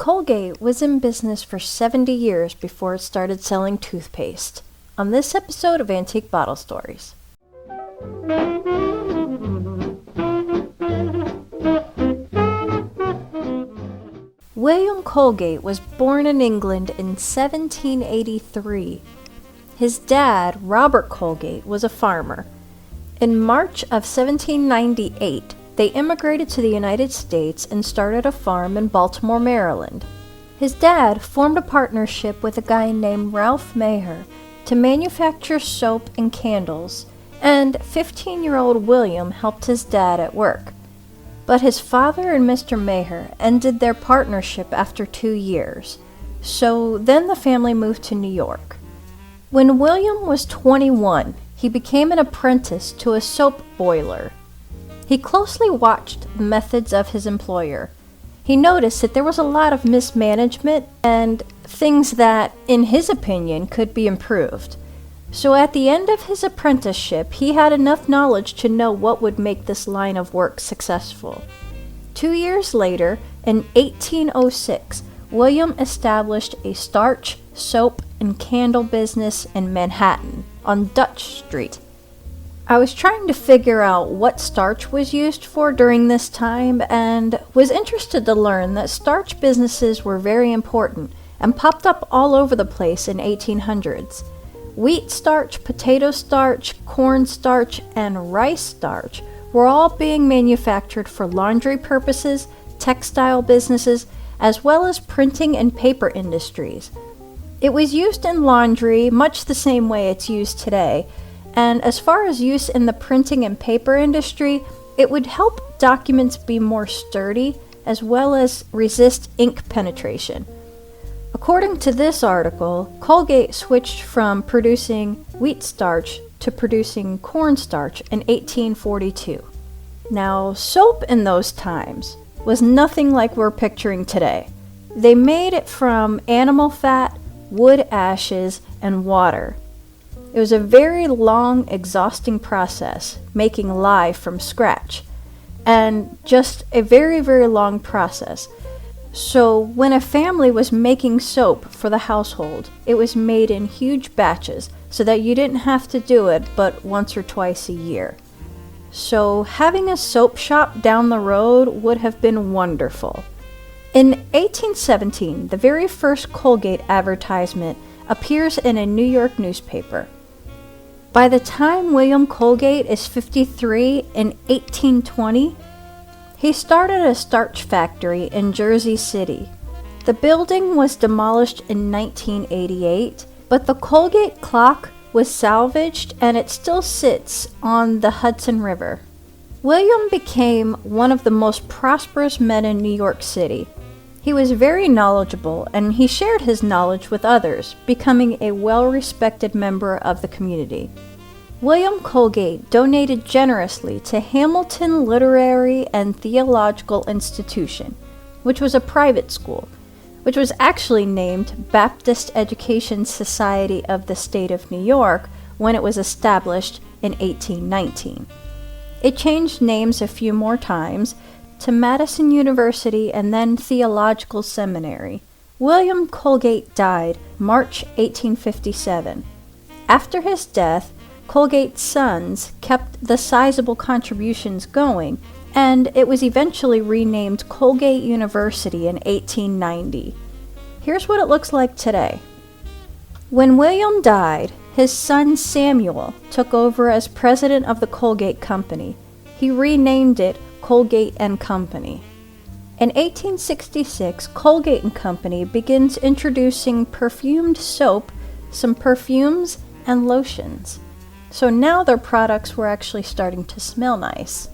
Colgate was in business for 70 years before it started selling toothpaste. On this episode of Antique Bottle Stories. William Colgate was born in England in 1783. His dad, Robert Colgate, was a farmer. In March of 1798, they immigrated to the United States and started a farm in Baltimore, Maryland. His dad formed a partnership with a guy named Ralph Maher to manufacture soap and candles, and 15-year-old William helped his dad at work. But his father and Mr. Maher ended their partnership after 2 years, so then the family moved to New York. When William was 21, he became an apprentice to a soap boiler. He closely watched the methods of his employer. He noticed that there was a lot of mismanagement and things that, in his opinion, could be improved. So at the end of his apprenticeship, he had enough knowledge to know what would make this line of work successful. 2 years later, in 1806, William established a starch, soap, and candle business in Manhattan on Dutch Street. I was trying to figure out what starch was used for during this time and was interested to learn that starch businesses were very important and popped up all over the place in 1800s. Wheat starch, potato starch, corn starch, and rice starch were all being manufactured for laundry purposes, textile businesses, as well as printing and paper industries. It was used in laundry much the same way it's used today, and as far as use in the printing and paper industry, it would help documents be more sturdy as well as resist ink penetration. According to this article, Colgate switched from producing wheat starch to producing corn starch in 1842. Now, soap in those times was nothing like we're picturing today. They made it from animal fat, wood ashes, and water. It was a very long, exhausting process, making lye from scratch, and just a very, very long process. So when a family was making soap for the household, it was made in huge batches so that you didn't have to do it but once or twice a year. So having a soap shop down the road would have been wonderful. In 1817, the very first Colgate advertisement appears in a New York newspaper. By the time William Colgate is 53 in 1820, he started a starch factory in Jersey City. The building was demolished in 1988, but the Colgate clock was salvaged and it still sits on the Hudson River. William became one of the most prosperous men in New York City. He was very knowledgeable and he shared his knowledge with others, becoming a well-respected member of the community. William Colgate donated generously to Hamilton Literary and Theological Institution, which was a private school, which was actually named Baptist Education Society of the State of New York when it was established in 1819. It changed names a few more times to Madison University and then Theological Seminary. William Colgate died March 1857. After his death, Colgate's sons kept the sizable contributions going, and it was eventually renamed Colgate University in 1890. Here's what it looks like today. When William died, his son Samuel took over as president of the Colgate Company. He renamed it Colgate and Company. In 1866, Colgate and Company begins introducing perfumed soap, some perfumes, and lotions. So now their products were actually starting to smell nice.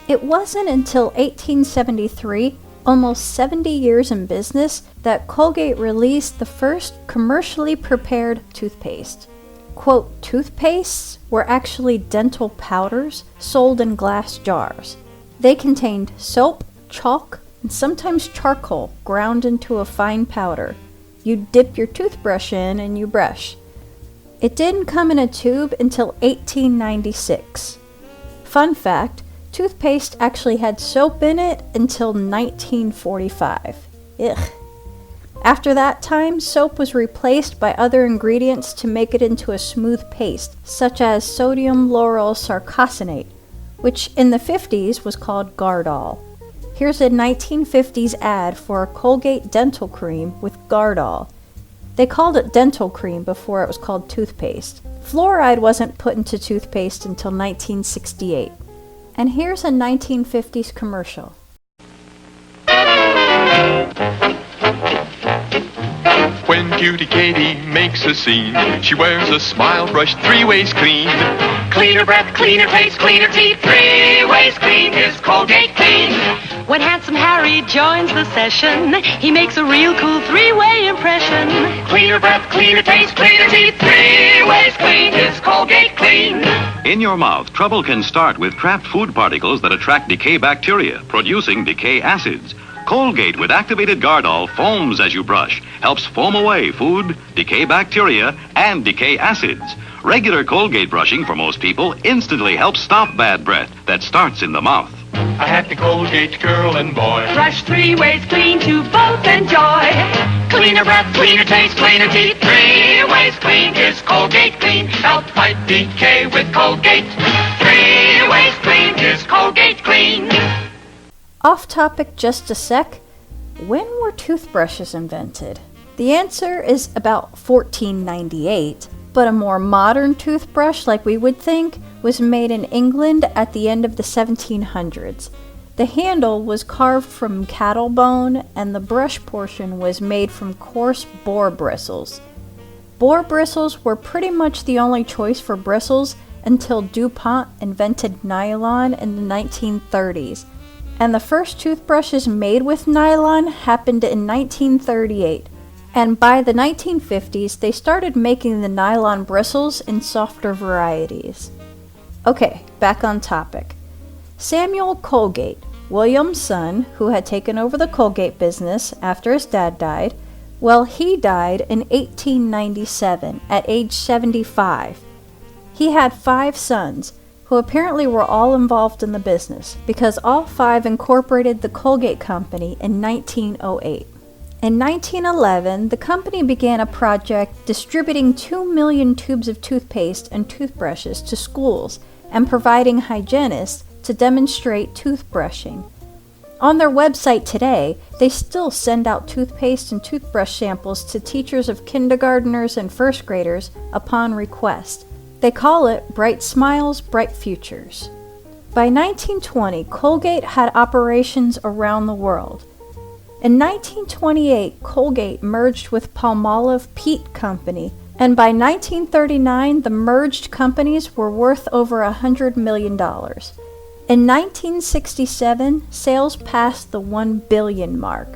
It wasn't until 1873, almost 70 years in business, that Colgate released the first commercially prepared toothpaste. Quote, toothpastes were actually dental powders sold in glass jars. They contained soap, chalk, and sometimes charcoal ground into a fine powder. You dip your toothbrush in and you brush. It didn't come in a tube until 1896. Fun fact, toothpaste actually had soap in it until 1945. Ugh. After that time, soap was replaced by other ingredients to make it into a smooth paste, such as sodium lauryl sarcosinate, which in the 50s was called Gardol. Here's a 1950s ad for a Colgate dental cream with Gardol. They called it dental cream before it was called toothpaste. Fluoride wasn't put into toothpaste until 1968. And here's a 1950s commercial. When Cutie Katie makes a scene, she wears a smile brush 3 ways clean. Cleaner breath, cleaner taste, cleaner teeth, 3 ways clean is Colgate Clean. When handsome Harry joins the session, he makes a real cool 3-way impression. Cleaner breath, cleaner taste, cleaner teeth, 3 ways clean is Colgate Clean. In your mouth, trouble can start with trapped food particles that attract decay bacteria, producing decay acids. Colgate with activated Gardol foams as you brush, helps foam away food, decay bacteria, and decay acids. Regular Colgate brushing for most people instantly helps stop bad breath that starts in the mouth. I had the Colgate girl and boy. Brush 3 ways clean to both enjoy. Cleaner breath, cleaner taste, cleaner teeth, 3 ways clean is Colgate Clean. Help fight decay with Colgate. 3 ways clean is Colgate Clean. Off topic just a sec. When were toothbrushes invented? The answer is about 1498, but a more modern toothbrush, like we would think, was made in England at the end of the 1700s. The handle was carved from cattle bone, and the brush portion was made from coarse boar bristles. Boar bristles were pretty much the only choice for bristles until DuPont invented nylon in the 1930s. And the first toothbrushes made with nylon happened in 1938. And by the 1950s, they started making the nylon bristles in softer varieties. Okay, back on topic. Samuel Colgate, William's son, who had taken over the Colgate business after his dad died, well, he died in 1897 at age 75. He had 5 sons, who apparently were all involved in the business, because all 5 incorporated the Colgate Company in 1908. In 1911, the company began a project distributing 2 million tubes of toothpaste and toothbrushes to schools and providing hygienists to demonstrate toothbrushing. On their website today, they still send out toothpaste and toothbrush samples to teachers of kindergartners and first graders upon request. They call it Bright Smiles, Bright Futures. By 1920, Colgate had operations around the world. In 1928, Colgate merged with Palmolive Peet Company, and by 1939, the merged companies were worth over $100 million. In 1967, sales passed the 1 billion mark.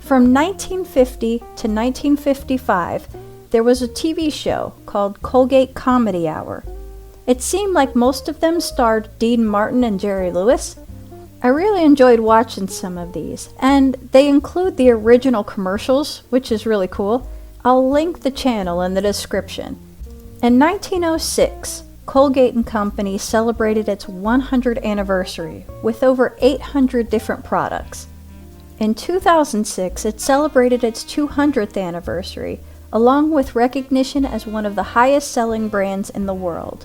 From 1950 to 1955, there was a TV show called Colgate Comedy Hour. It seemed like most of them starred Dean Martin and Jerry Lewis. I really enjoyed watching some of these, and they include the original commercials, which is really cool. I'll link the channel in the description. In 1906, Colgate & Company celebrated its 100th anniversary with over 800 different products. In 2006, it celebrated its 200th anniversary, along with recognition as one of the highest-selling brands in the world.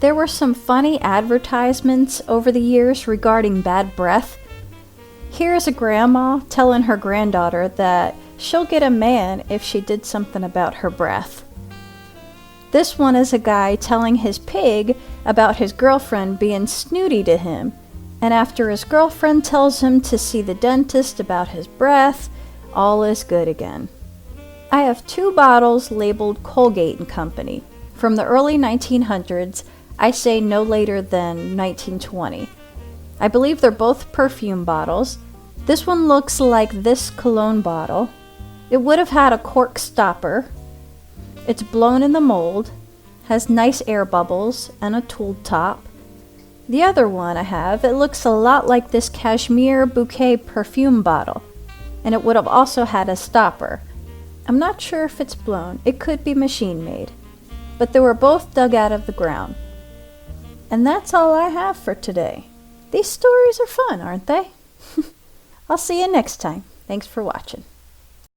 There were some funny advertisements over the years regarding bad breath. Here's a grandma telling her granddaughter that she'll get a man if she did something about her breath. This one is a guy telling his pig about his girlfriend being snooty to him, and after his girlfriend tells him to see the dentist about his breath, all is good again. I have 2 bottles labeled Colgate & Company. From the early 1900s, I say no later than 1920. I believe they're both perfume bottles. This one looks like this cologne bottle. It would have had a cork stopper. It's blown in the mold, has nice air bubbles, and a tooled top. The other one I have, it looks a lot like this Cashmere Bouquet perfume bottle, and it would have also had a stopper. I'm not sure if it's blown. It could be machine made. But they were both dug out of the ground. And that's all I have for today. These stories are fun, aren't they? I'll see you next time. Thanks for watching.